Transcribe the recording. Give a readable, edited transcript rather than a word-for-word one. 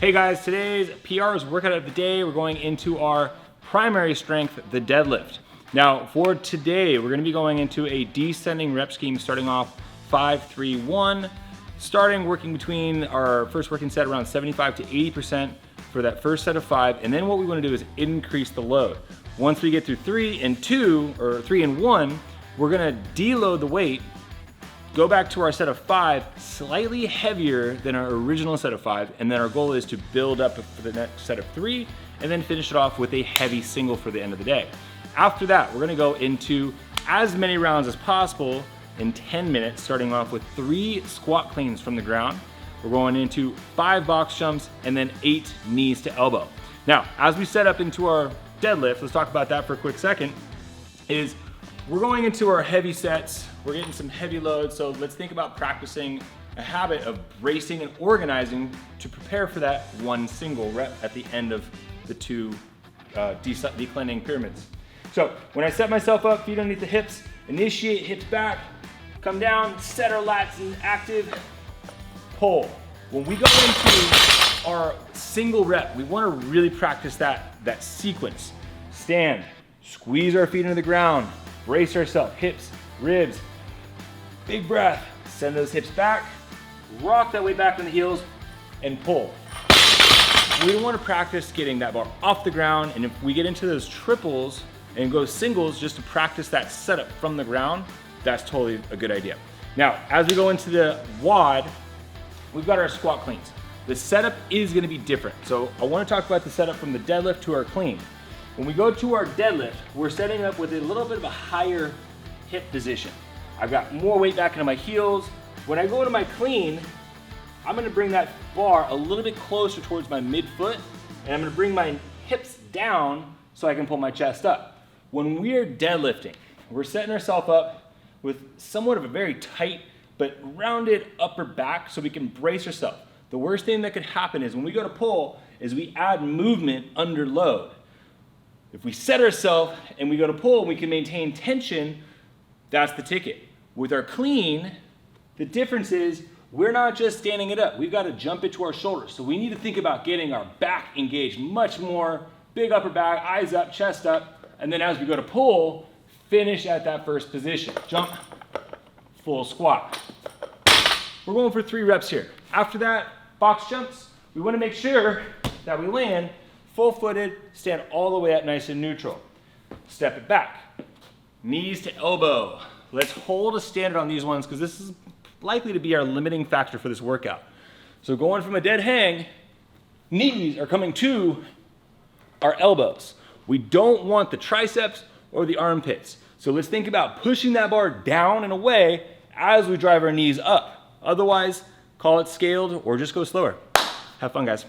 Hey guys, today's PR's workout of the day, we're going into our primary strength, the deadlift. Now for today, we're gonna be going into a descending rep scheme starting off 5-3-1, starting working between our first working set around 75 to 80% for that first set of 5, and then what we wanna do is increase the load. Once we get through 3 and 2, or 3 and 1, we're gonna deload the weight, go back to our set of 5, slightly heavier than our original set of 5, and then our goal is to build up for the next set of 3, and then finish it off with a heavy single for the end of the day. After that, we're gonna go into as many rounds as possible in 10 minutes, starting off with 3 squat cleans from the ground. We're going into 5 box jumps, and then 8 knees to elbow. Now, as we set up into our deadlift, let's talk about that for a quick second, is we're going into our heavy sets, we're getting some heavy loads, so let's think about practicing a habit of bracing and organizing to prepare for that one single rep at the end of the 2 declining pyramids. So when I set myself up, feet underneath the hips, initiate hips back, come down, set our lats in active, pull. When we go into our single rep, we wanna really practice that sequence. Stand, squeeze our feet into the ground, brace ourselves, hips, ribs, big breath, send those hips back, rock that weight back on the heels, and pull. We want to practice getting that bar off the ground, and if we get into those triples and go singles just to practice that setup from the ground, that's totally a good idea. Now, as we go into the WOD, we've got our squat cleans. The setup is going to be different. So I want to talk about the setup from the deadlift to our clean. When we go to our deadlift, we're setting up with a little bit of a higher hip position. I've got more weight back into my heels. When I go into my clean, I'm gonna bring that bar a little bit closer towards my midfoot, and I'm gonna bring my hips down so I can pull my chest up. When we're deadlifting, we're setting ourselves up with somewhat of a very tight but rounded upper back so we can brace ourselves. The worst thing that could happen is when we go to pull is we add movement under load. If we set ourselves and we go to pull and we can maintain tension, that's the ticket. With our clean, the difference is we're not just standing it up. We've got to jump it to our shoulders. So we need to think about getting our back engaged much more, big upper back, eyes up, chest up, and then as we go to pull, finish at that first position. Jump, full squat. We're going for 3 reps here. After that, box jumps. We want to make sure that we land full-footed, stand all the way up nice and neutral. Step it back. Knees to elbow. Let's hold a standard on these ones because this is likely to be our limiting factor for this workout. So going from a dead hang, knees are coming to our elbows. We don't want the triceps or the armpits. So let's think about pushing that bar down and away as we drive our knees up. Otherwise, call it scaled or just go slower. Have fun, guys.